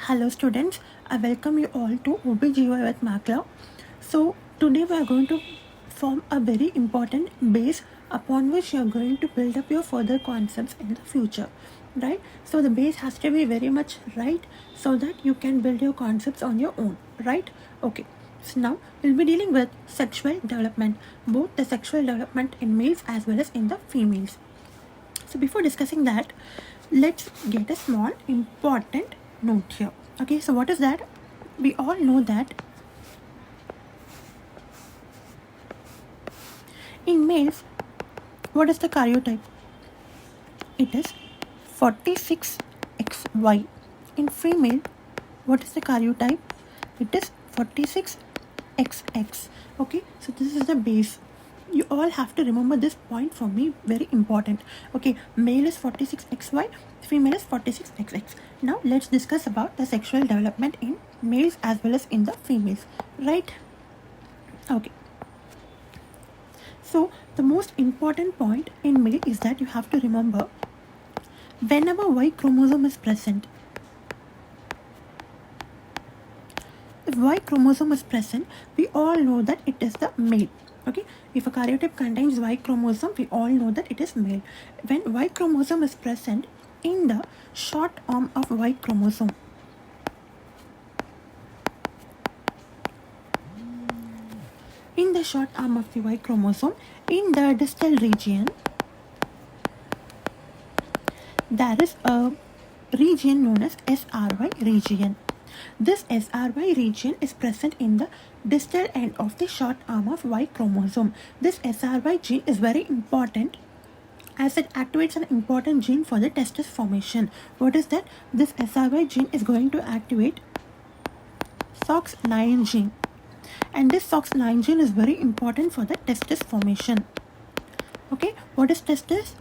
Hello students, I welcome you all to OBGY with Mackler. So today we are going to form a very important base upon which you are going to build up your further concepts in the future, right? So the base has to be very much right so that you can build your concepts on your own, right? Okay. So now we'll be dealing with sexual development, both the sexual development in males as well as in the females. So before discussing that, let's get a small important note here. Okay, so what is that? We all know that in males, what is the karyotype? It is 46XY. In female, what is the karyotype? It is 46XX. Okay, so this is the base. You all have to remember this point for me, very important. Okay, male is 46XY, female is 46XX. Now let's discuss about the sexual development in males as well as in the females, right? Okay. So the most important point in male is that you have to remember whenever Y chromosome is present, if Y chromosome is present, we all know that it is the male. Okay, if a karyotype contains Y chromosome, we all know that it is male. When Y chromosome is present in the short arm of Y chromosome, in the short arm of the Y chromosome, in the distal region, there is a region known as SRY region. This SRY region is present in the distal end of the short arm of Y chromosome. This SRY gene is very important as it activates an important gene for the testis formation. What is that? This SRY gene is going to activate SOX9 gene. And this SOX9 gene is very important for the testis formation. Okay, what is testis?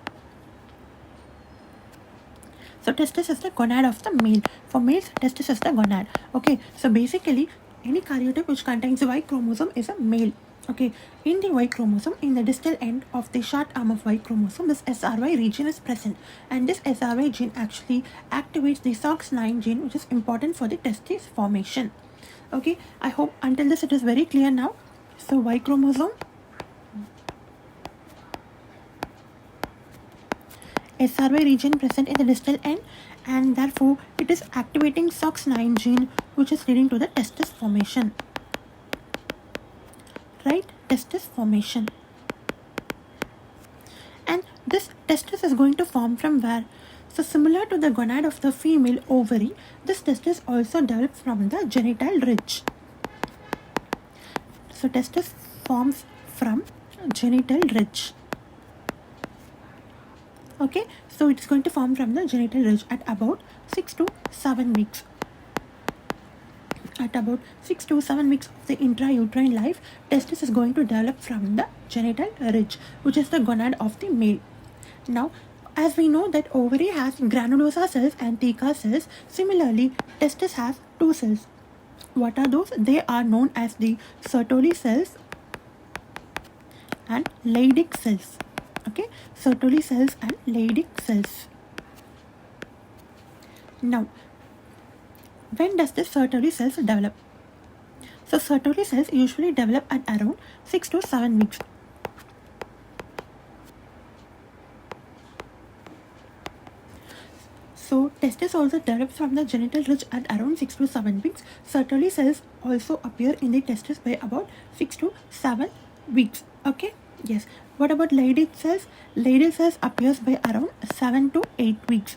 So testis is the gonad of the male. For males, testis is the gonad. Okay, so basically any karyotype which contains Y chromosome is a male. Okay, in the Y chromosome, in the distal end of the short arm of Y chromosome, this SRY region is present, and this SRY gene actually activates the SOX9 gene, which is important for the testis formation. Okay, I hope until this it is very clear now. So Y chromosome, SRY region present in the distal end, and therefore it is activating SOX9 gene, which is leading to the testis formation. Right? Testis formation. And this testis is going to form from where? So similar to the gonad of the female ovary, this testis also develops from the genital ridge. So testis forms from genital ridge. Okay, so it's going to form from the genital ridge at about 6 to 7 weeks. At about 6 to 7 weeks of the intrauterine life, testis is going to develop from the genital ridge, which is the gonad of the male. Now, as we know that ovary has granulosa cells and theca cells, similarly, testis has two cells. What are those? They are known as the Sertoli cells and Leydig cells. Okay, Sertoli cells and Leydig cells. Now, when does the Sertoli cells develop? So Sertoli cells usually develop at around 6 to 7 weeks. So testis also develops from the genital ridge at around 6 to 7 weeks. Sertoli cells also appear in the testis by about 6 to 7 weeks. Okay, yes. What about Leydig cells? Leydig cells appears by around 7 to 8 weeks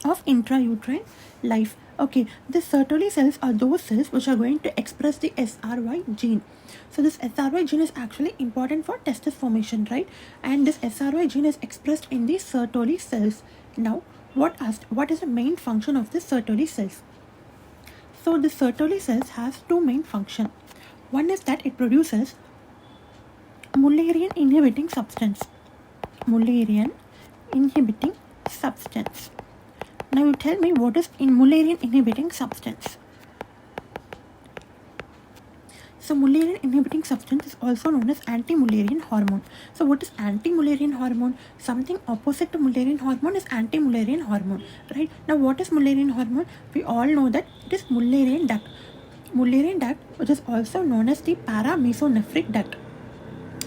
of intrauterine life. Okay, the Sertoli cells are those cells which are going to express the SRY gene. So this SRY gene is actually important for testis formation, right? And this SRY gene is expressed in the Sertoli cells. Now, what is the main function of the Sertoli cells? So the Sertoli cells has two main functions. One is that it produces Mullerian inhibiting substance. Mullerian inhibiting substance. Now you tell me what is Mullerian inhibiting substance. So Mullerian inhibiting substance is also known as anti-Mullerian hormone. So what is anti-Mullerian hormone? Something opposite to Mullerian hormone is anti-Mullerian hormone, right? Now what is Mullerian hormone? We all know that it is Mullerian duct. Mullerian duct, which is also known as the paramesonephric duct.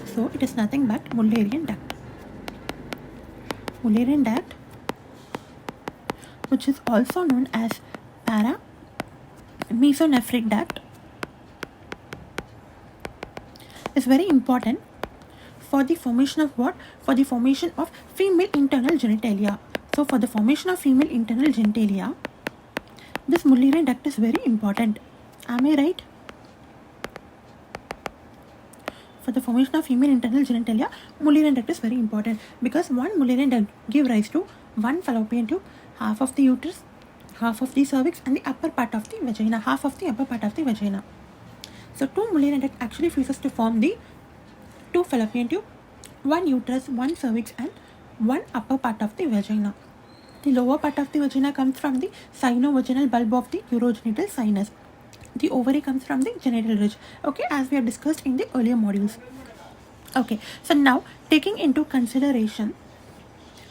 So it is nothing but Mullerian duct. Mullerian duct, which is also known as paramesonephric duct, is very important for the formation of what? For the formation of female internal genitalia. So for the formation of female internal genitalia, this Mullerian duct is very important. Am I right? For the formation of female internal genitalia, Mullerian duct is very important because one Mullerian duct give rise to one fallopian tube, half of the uterus, half of the cervix, and the upper part of the vagina, half of the upper part of the vagina. So two Mullerian duct actually fuses to form the two fallopian tube, one uterus, one cervix, and one upper part of the vagina. The lower part of the vagina comes from the sino-vaginal bulb of the urogenital sinus. The ovary comes from the genital ridge, okay, as we have discussed in the earlier modules. Okay, so now taking into consideration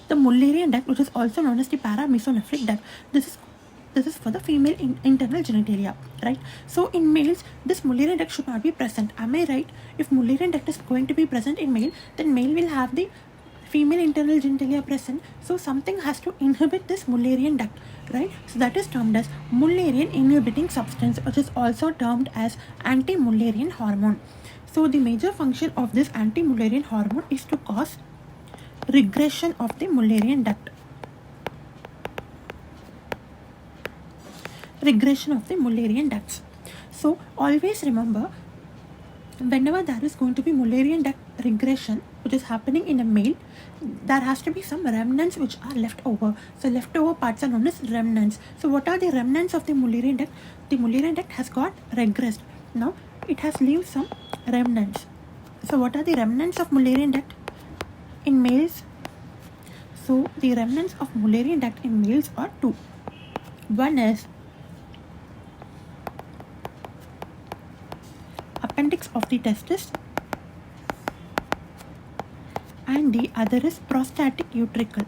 the Mullerian duct, which is also known as the paramesonephric duct, this is for the female internal genitalia, right? So in males, this Mullerian duct should not be present. Am I right? If Mullerian duct is going to be present in male, then male will have the female internal genitalia present. So something has to inhibit this Mullerian duct, right? So that is termed as Mullerian inhibiting substance, which is also termed as anti-Mullerian hormone. So the major function of this anti-Mullerian hormone is to cause regression of the Mullerian duct. Regression of the Mullerian ducts. So always remember, whenever there is going to be Mullerian duct regression which is happening in a male, there has to be some remnants which are left over. So leftover parts are known as remnants. So what are the remnants of the Mullerian duct? The Mullerian duct has got regressed. Now it has left some remnants. So what are the remnants of Mullerian duct in males? So the remnants of Mullerian duct in males are two. One is appendix of the testis, and the other is prostatic utricle.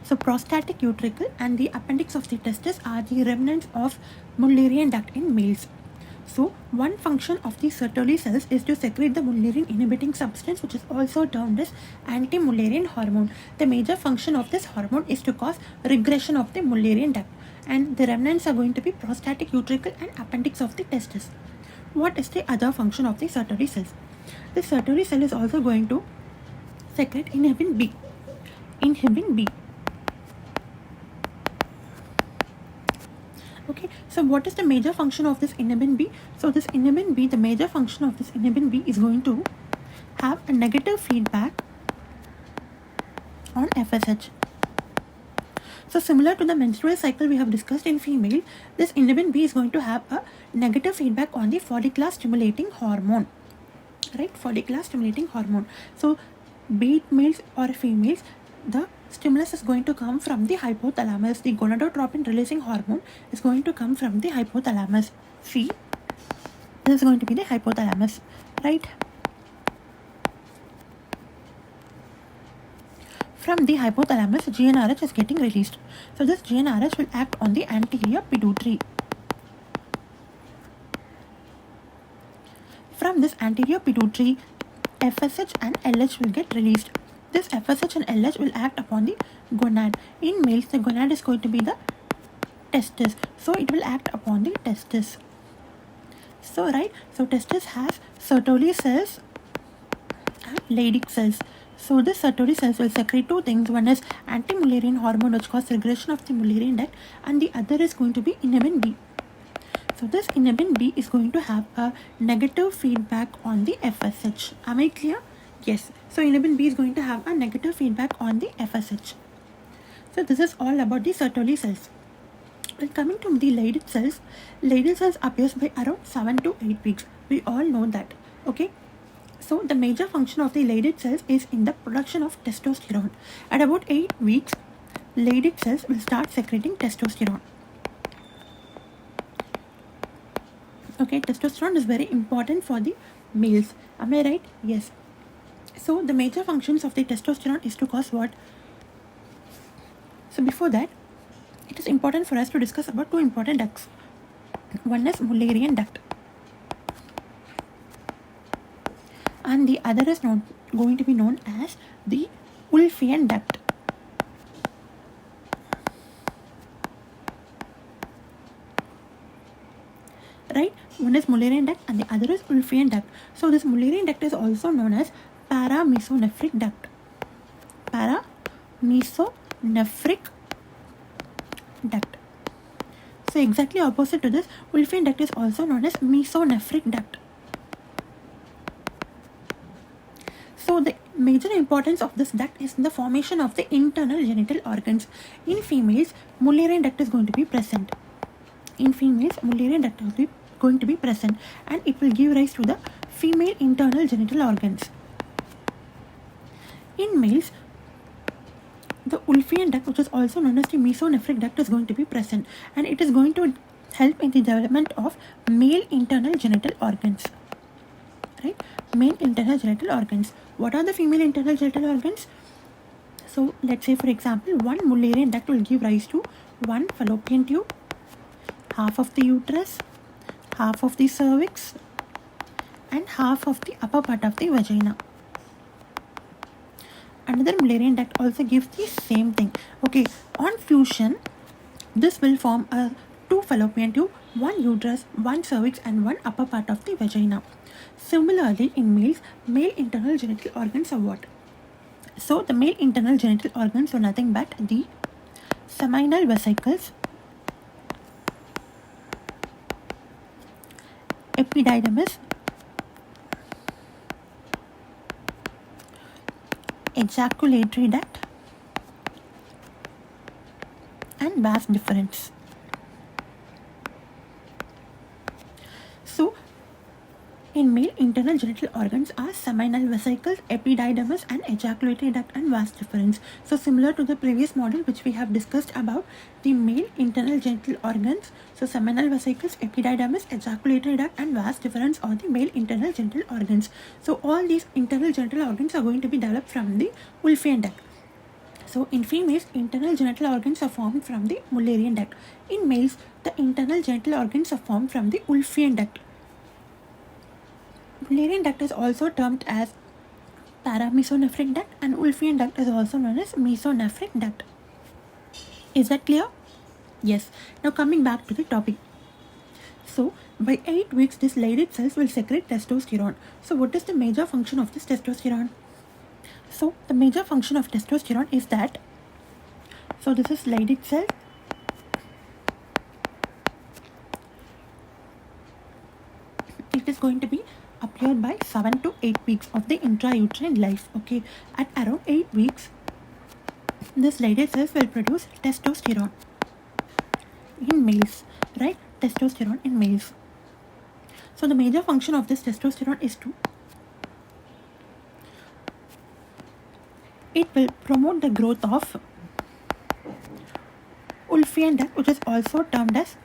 So prostatic utricle and the appendix of the testis are the remnants of Mullerian duct in males. So one function of the Sertoli cells is to secrete the Mullerian inhibiting substance, which is also termed as anti-Mullerian hormone. The major function of this hormone is to cause regression of the Mullerian duct, and the remnants are going to be prostatic utricle and appendix of the testis. What is the other function of the Sertoli cells? The Sertoli cell is also going to secrete inhibin B. Inhibin B. Okay, so what is the major function of this inhibin B? So this inhibin B, the major function of this inhibin B is going to have a negative feedback on FSH. So similar to the menstrual cycle we have discussed in female, this inhibin B is going to have a negative feedback on the follicular stimulating hormone, right? Follicular stimulating hormone. So be it males or females, the stimulus is going to come from the hypothalamus. The gonadotropin releasing hormone is going to come from the hypothalamus. See, this is going to be the hypothalamus, right? From the hypothalamus, GnRH is getting released. So this GnRH will act on the anterior pituitary. From this anterior pituitary, FSH and LH will get released. This FSH and LH will act upon the gonad. In males, the gonad is going to be the testis. So it will act upon the testis. So right, so testis has Sertoli cells and Leydig cells. So this Sertoli cells will secrete two things. One is anti-Mullerian hormone, which causes regression of the Mullerian duct, and the other is going to be inhibin B. So this inhibin B is going to have a negative feedback on the FSH. Am I clear? Yes. So inhibin B is going to have a negative feedback on the FSH. So this is all about the Sertoli cells. Well, coming to the Leydig cells appears by around 7 to 8 weeks. We all know that. Okay. So the major function of the Leydig cells is in the production of testosterone. At about 8 weeks, Leydig cells will start secreting testosterone. Okay, testosterone is very important for the males. Am I right? Yes. So the major functions of the testosterone is to cause what? So before that, it is important for us to discuss about two important ducts. One is Mullerian duct, and the other is not going to be known as the Wolffian duct. Right? One is Mullerian duct and the other is Wolffian duct. So this Mullerian duct is also known as paramesonephric duct. Paramesonephric duct. So exactly opposite to this, Wolffian duct is also known as mesonephric duct. So the major importance of this duct is in the formation of the internal genital organs. In females, Mullerian duct is going to be present. In females, Mullerian duct is going to be present, and it will give rise to the female internal genital organs. In males, the Wolffian duct, which is also known as the mesonephric duct, is going to be present, and it is going to help in the development of male internal genital organs. Right? Male internal genital organs. What are the female internal genital organs? So let's say, for example, one Mullerian duct will give rise to one fallopian tube, half of the uterus, half of the cervix, and half of the upper part of the vagina. Another Mullerian duct also gives the same thing. Okay, on fusion, this will form a two fallopian tube, one uterus, one cervix, and one upper part of the vagina. Similarly, in males, male internal genital organs are what? So the male internal genital organs are nothing but the seminal vesicles, epididymis, ejaculatory duct, and vas deferens. So in male, internal genital organs are seminal vesicles, epididymis, and ejaculatory duct and vas deferens. So similar to the previous model which we have discussed about the male internal genital organs, so seminal vesicles, epididymis, ejaculatory duct, and vas deferens are the male internal genital organs. So all these internal genital organs are going to be developed from the Wolffian duct. So in females, internal genital organs are formed from the Mullerian duct. In males, the internal genital organs are formed from the Wolffian duct. Mullerian duct is also termed as paramesonephric duct, and Wolffian duct is also known as mesonephric duct. Is that clear? Yes. Now coming back to the topic. So by 8 weeks, this Leydig cells will secrete testosterone. So what is the major function of this testosterone? So the major function of testosterone is that, so this is Leydig cell. It is going to be appear by 7 to 8 weeks of the intrauterine life. Okay, at around 8 weeks, this Leydig cells will produce testosterone in males, right? Testosterone in males. So the major function of this testosterone is to, it will promote the growth of Wolffian duct, which is also termed as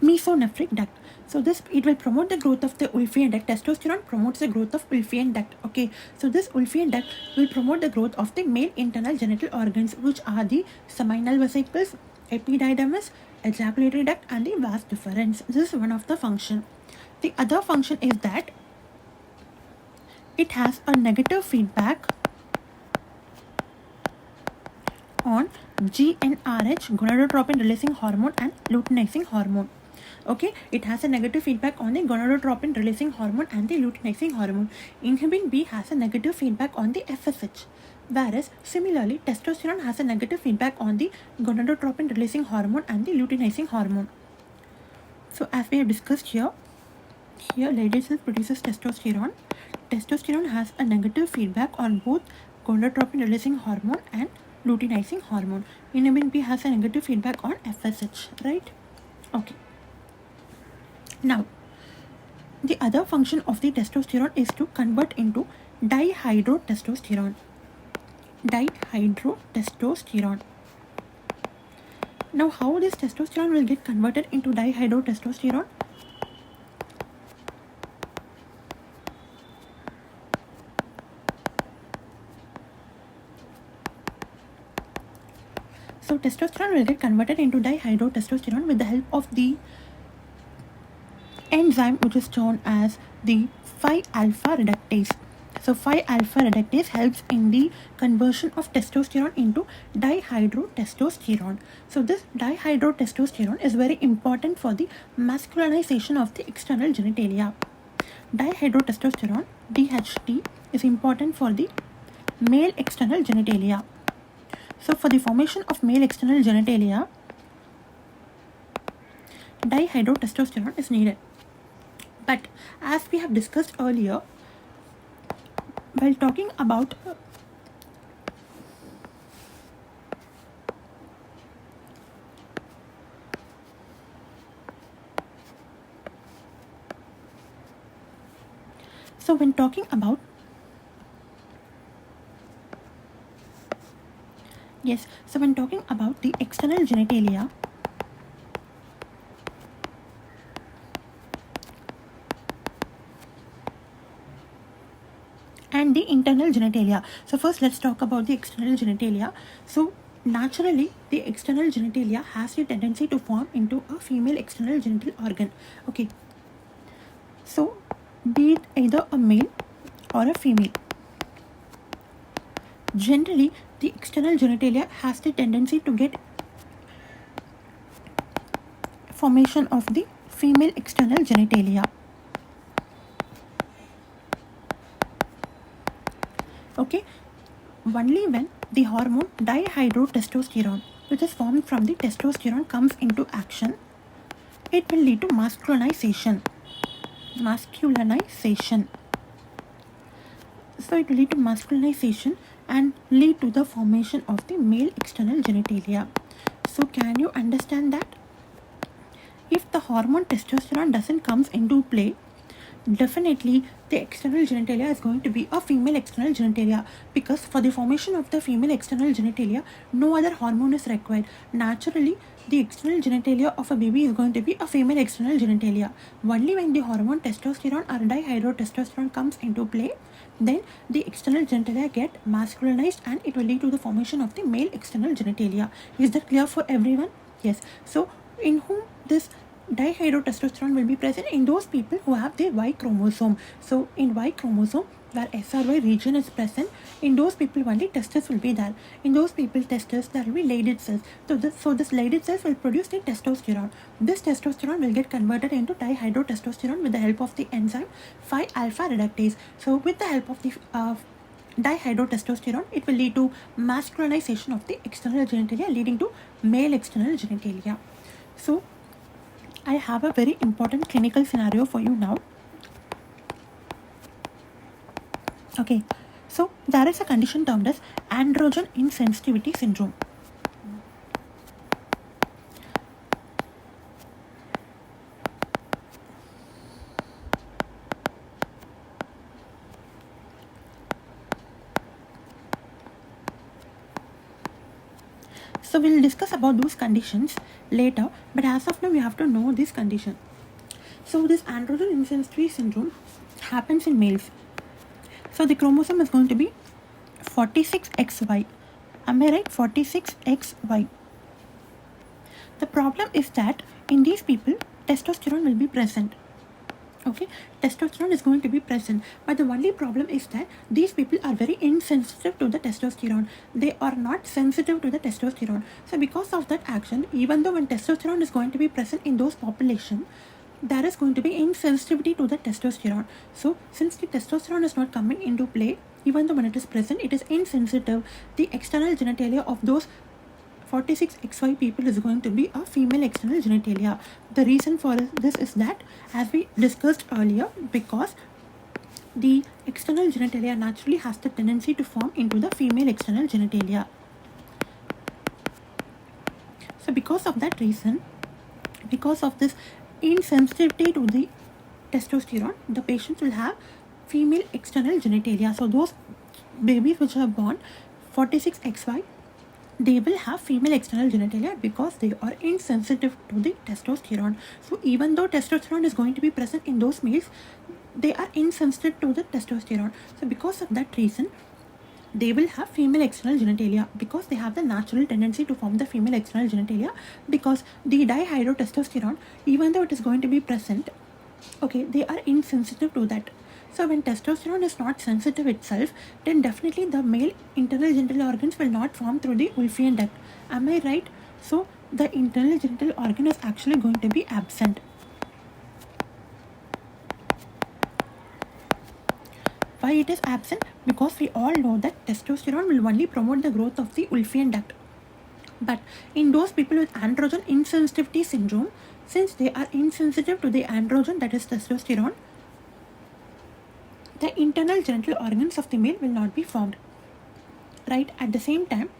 mesonephric duct. So this, it will promote the growth of the Wolffian duct. Testosterone promotes the growth of Wolffian duct. Okay, so this Wolffian duct will promote the growth of the male internal genital organs, which are the seminal vesicles, epididymis, ejaculatory duct, and the vas deferens. This is one of the function. The other function is that it has a negative feedback on GnRH, gonadotropin releasing hormone, and luteinizing hormone. Okay, it has a negative feedback on the gonadotropin releasing hormone and the luteinizing hormone. Inhibin B has a negative feedback on the FSH, whereas similarly testosterone has a negative feedback on the gonadotropin releasing hormone and the luteinizing hormone. So as we have discussed here Leydig cell produces testosterone. Testosterone has a negative feedback on both gonadotropin releasing hormone and luteinizing hormone. Inhibin B has a negative feedback on FSH, right? Okay. Now, the other function of the testosterone is to convert into dihydrotestosterone. Dihydrotestosterone. Now, how this testosterone will get converted into dihydrotestosterone? So testosterone will get converted into dihydrotestosterone with the help of the enzyme which is known as the 5-alpha reductase. So 5-alpha reductase helps in the conversion of testosterone into dihydrotestosterone. So this dihydrotestosterone is very important for the masculinization of the external genitalia. Dihydrotestosterone, DHT, is important for the male external genitalia. So for the formation of male external genitalia, dihydrotestosterone is needed. But as we have discussed earlier, while talking about when talking about the external genitalia, and the internal genitalia. So first let's talk about the external genitalia. So naturally the external genitalia has a tendency to form into a female external genital organ. Okay, so be it either a male or a female. Generally the external genitalia has the tendency to get formation of the female external genitalia. Okay, only when the hormone dihydrotestosterone, which is formed from the testosterone, comes into action, it will lead to masculinization. So it will lead to masculinization and lead to the formation of the male external genitalia. So can you understand that? If the hormone testosterone doesn't come into play, definitely the external genitalia is going to be a female external genitalia, because for the formation of the female external genitalia no other hormone is required. Naturally the external genitalia of a baby is going to be a female external genitalia. Only when the hormone testosterone or dihydrotestosterone comes into play, then the external genitalia get masculinized and it will lead to the formation of the male external genitalia. Is that clear for everyone? Yes. So in whom this dihydrotestosterone will be present? In those people who have the Y chromosome. So in Y chromosome, where SRY region is present, in those people only testes will be there. In those people testes, there will be Leydig cells. So this Leydig cells will produce the testosterone. This testosterone will get converted into dihydrotestosterone with the help of the enzyme 5-alpha reductase. So with the help of the dihydrotestosterone, it will lead to masculinization of the external genitalia, leading to male external genitalia. So I have a very important clinical scenario for you now. Okay, so there is a condition termed as androgen insensitivity syndrome. So we'll discuss about those conditions later, but as of now we have to know this condition. So this androgen insensitivity syndrome happens in males. So the chromosome is going to be 46XY. Am I right? 46XY. The problem is that in these people, testosterone will be present. Okay, testosterone is going to be present, but the only problem is that these people are very insensitive to the testosterone. They are not sensitive to the testosterone. So because of that action, even though when testosterone is going to be present in those population, there is going to be insensitivity to the testosterone. So since the testosterone is not coming into play, even though when it is present, it is insensitive. The external genitalia of those 46XY people is going to be a female external genitalia. The reason for this is that, as we discussed earlier, because the external genitalia naturally has the tendency to form into the female external genitalia. So because of that reason, because of this insensitivity to the testosterone, the patients will have female external genitalia. So those babies which are born 46XY, they will have female external genitalia because they are insensitive to the testosterone. So even though testosterone is going to be present in those males, they are insensitive to the testosterone. So because of that reason, they will have female external genitalia because they have the natural tendency to form the female external genitalia, because the dihydrotestosterone, even though it is going to be present, okay, they are insensitive to that. So when testosterone is not sensitive itself, then definitely the male internal genital organs will not form through the Wolffian duct. Am I right? So the internal genital organ is actually going to be absent. Why it is absent? Because we all know that testosterone will only promote the growth of the Wolffian duct. But in those people with androgen insensitivity syndrome, since they are insensitive to the androgen, that is testosterone, the internal genital organs of the male will not be formed. Right? At the same time,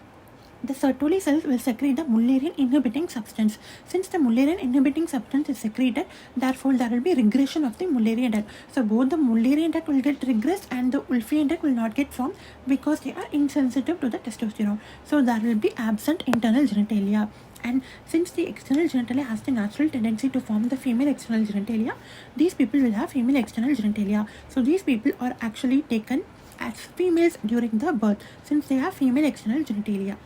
the Sertoli cells will secrete the Mullerian inhibiting substance. Since the Mullerian inhibiting substance is secreted, therefore there will be regression of the Mullerian duct. So both the Mullerian duct will get regressed and the Wolffian duct will not get formed because they are insensitive to the testosterone. So there will be absent internal genitalia. And since the external genitalia has the natural tendency to form the female external genitalia, these people will have female external genitalia. So these people are actually taken as females during the birth since they have female external genitalia.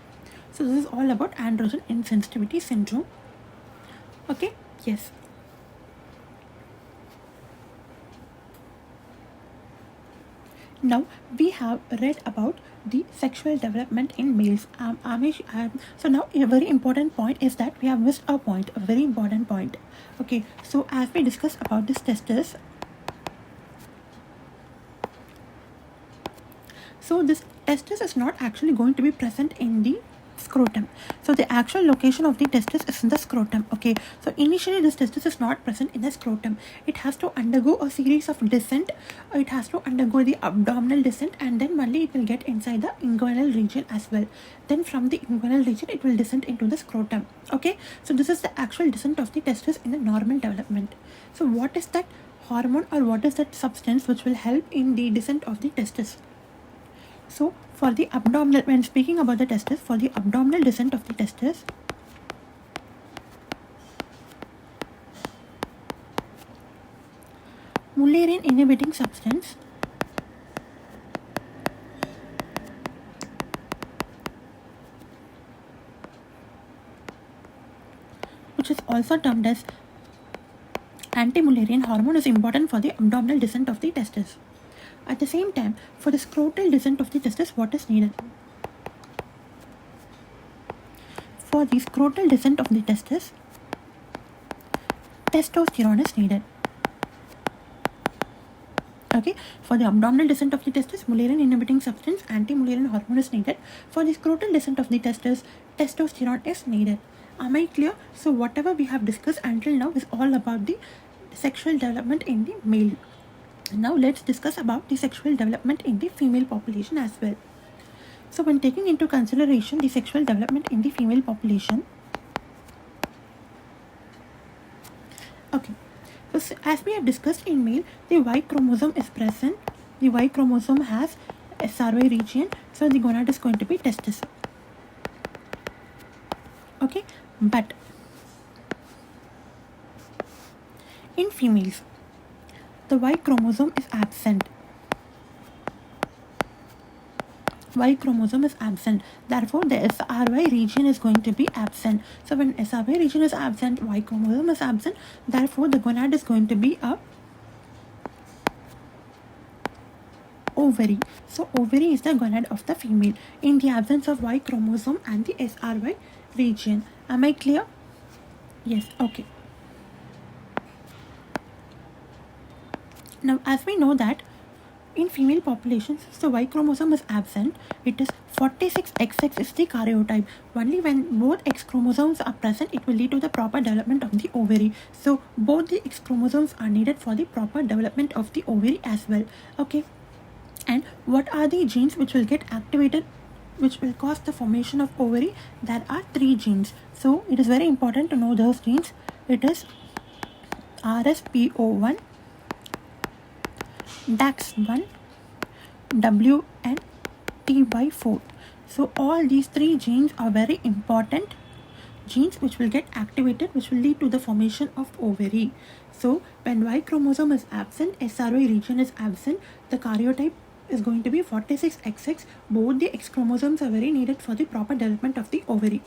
So this is all about androgen insensitivity syndrome. Okay, yes. Now we have read about the sexual development in males. So now a very important point is that we have missed a point, a very important point. Okay, so as we discussed about this testis, so this testis is not actually going to be present in the scrotum. So the actual location of the testis is in the scrotum. Okay, so initially this testis is not present in the scrotum. It has to undergo a series of descent. It has to undergo the abdominal descent, and then only it will get inside the inguinal region as well. Then from the inguinal region it will descend into the scrotum. Okay, so this is the actual descent of the testis in the normal development. So what is that hormone or what is that substance which will help in the descent of the testis? So for the abdominal, when speaking about the testis, for the abdominal descent of the testis, Mullerian inhibiting substance which is also termed as anti-Mullerian hormone is important for the abdominal descent of the testis. At the same time, for the scrotal descent of the testis, what is needed? For the scrotal descent of the testis, testosterone is needed. Okay, for the abdominal descent of the testis, Mullerian inhibiting substance, anti-Mullerian hormone is needed. For the scrotal descent of the testis, testosterone is needed. Am I clear? So whatever we have discussed until now is all about the sexual development in the male. Now let's discuss about the sexual development in the female population as well. So when taking into consideration the sexual development in the female population, okay, so as we have discussed in male, the Y chromosome is present. The Y chromosome has SRY region, so the gonad is going to be testis. Okay, but in females, the Y chromosome is absent. Y chromosome is absent. Therefore, the SRY region is going to be absent. So when SRY region is absent, Y chromosome is absent. Therefore, the gonad is going to be a ovary. So ovary is the gonad of the female in the absence of Y chromosome and the SRY region. Am I clear? Yes. Okay. Now, as we know that in female populations, so Y chromosome is absent. It is 46XX is the karyotype. Only when both X chromosomes are present, it will lead to the proper development of the ovary. So both the X chromosomes are needed for the proper development of the ovary as well. Okay. And what are the genes which will get activated, which will cause the formation of ovary? There are 3 genes. So it is very important to know those genes. It is RSPO1, DAX1, W and TY4. So all these 3 genes are very important genes which will get activated, which will lead to the formation of ovary. So when Y chromosome is absent, SRY region is absent, the karyotype is going to be 46XX. Both the X chromosomes are very needed for the proper development of the ovary.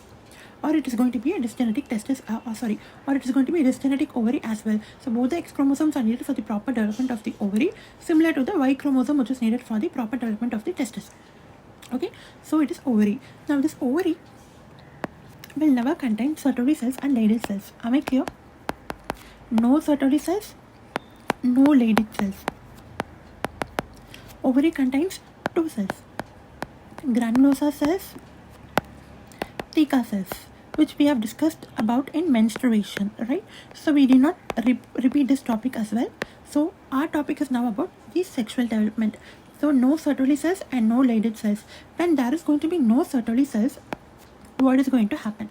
Or it is going to be a dysgenetic testis, or it is going to be a dysgenetic ovary as well. So both the X chromosomes are needed for the proper development of the ovary, similar to the Y chromosome, which is needed for the proper development of the testis. Okay, so it is ovary. Now this ovary will never contain Sertoli cells and Leydig cells. Am I clear? No Sertoli cells, no Leydig cells. Ovary contains two cells: granulosa cells, Theca cells, which we have discussed about in menstruation, right? So we did not repeat this topic as well. So our topic is now about the sexual development. So no Sertoli cells and no Leydig cells. When there is going to be no Sertoli cells, what is going to happen?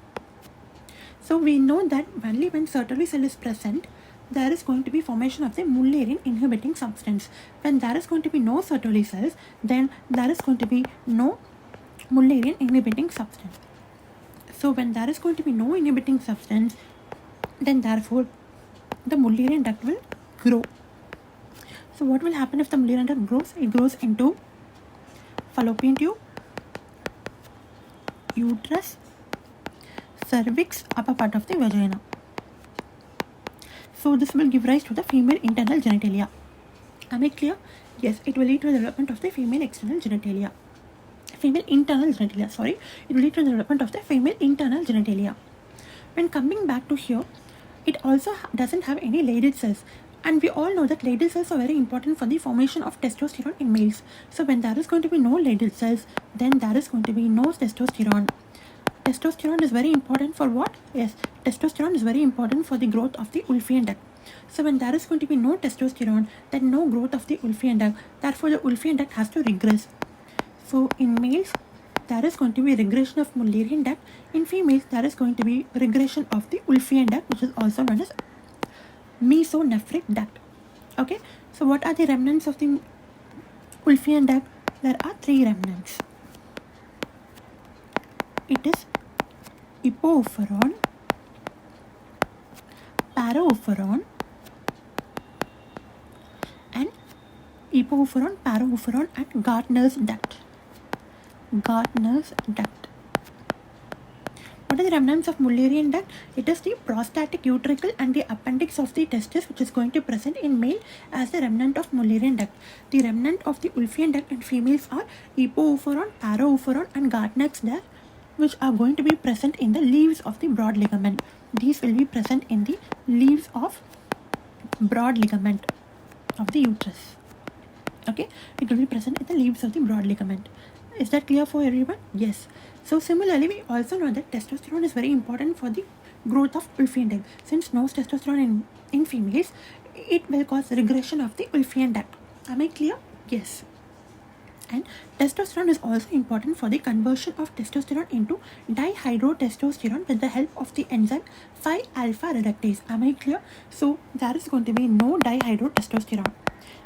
So we know that only when Sertoli cell is present, there is going to be formation of the Mullerian inhibiting substance. When there is going to be no Sertoli cells, then there is going to be no Mullerian inhibiting substance. So when there is going to be no inhibiting substance, then therefore the Mullerian duct will grow. So what will happen if the Mullerian duct grows? It grows into fallopian tube, uterus, cervix, upper part of the vagina. So this will give rise to the female internal genitalia. Am I clear? Yes, it will lead to the development of the female external genitalia. Female internal genitalia, sorry. It will lead to the development of the female internal genitalia. When coming back to here, it also doesn't have any Leydig cells. And we all know that Leydig cells are very important for the formation of testosterone in males. So when there is going to be no Leydig cells, then there is going to be no testosterone. Testosterone is very important for what? Yes, testosterone is very important for the growth of the Wolffian duct. So when there is going to be no testosterone, then no growth of the Wolffian duct. Therefore, the Wolffian duct has to regress. So in males, there is going to be regression of Mullerian duct. In females, there is going to be regression of the Wolffian duct, which is also known as mesonephric duct. Okay, so what are the remnants of the Wolffian duct? There are three remnants. It is hypooperon, paraoperon, and hypooperon, paraoperon, and Gardner's duct. Gardner's duct. What are the remnants of Mullerian duct? It is the prostatic utricle and the appendix of the testis, which is going to present in male as the remnant of Mullerian duct. The remnant of the Wolffian duct in females are hypooperon, paraoperon, and Gardner's duct, which are going to be present in the leaves of the broad ligament. These will be present in the leaves of broad ligament of the uterus. Okay, it will be present in the leaves of the broad ligament. Is that clear for everyone? Yes. So similarly, we also know that testosterone is very important for the growth of Wolffian duct. Since no testosterone in females, it will cause regression of the Wolffian duct. Am I clear? Yes. And testosterone is also important for the conversion of testosterone into dihydrotestosterone with the help of the enzyme 5-alpha reductase. Am I clear? So there is going to be no dihydrotestosterone.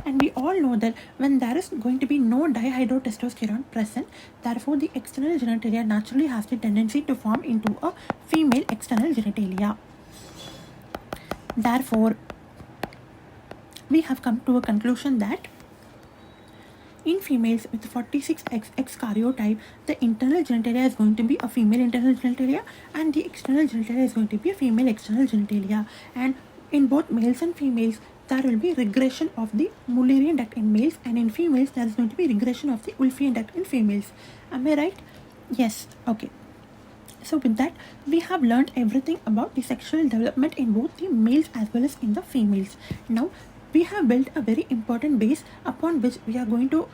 And we all know that when there is going to be no dihydrotestosterone present, therefore the external genitalia naturally has the tendency to form into a female external genitalia. Therefore, we have come to a conclusion that in females with 46XX karyotype, the internal genitalia is going to be a female internal genitalia and the external genitalia is going to be a female external genitalia. And in both males and females, there will be regression of the Mullerian duct in males, and in females there is going to be regression of the Wolffian duct in females. Am I right? Yes. Okay. So with that, we have learned everything about the sexual development in both the males as well as in the females. Now, we have built a very important base upon which we are going to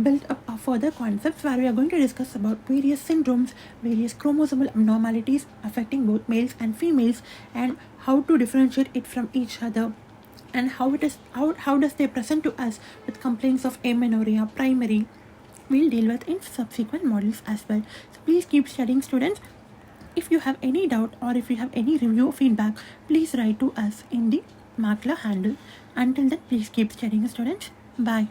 build up our further concepts, where we are going to discuss about various syndromes, various chromosomal abnormalities affecting both males and females, and how to differentiate it from each other, and how does they present to us with complaints of amenorrhea, primary. We'll deal with in subsequent modules as well. So please keep studying, students. If you have any doubt or if you have any review feedback, please write to us in the Mackler handle. Until then, please keep studying, students. Bye.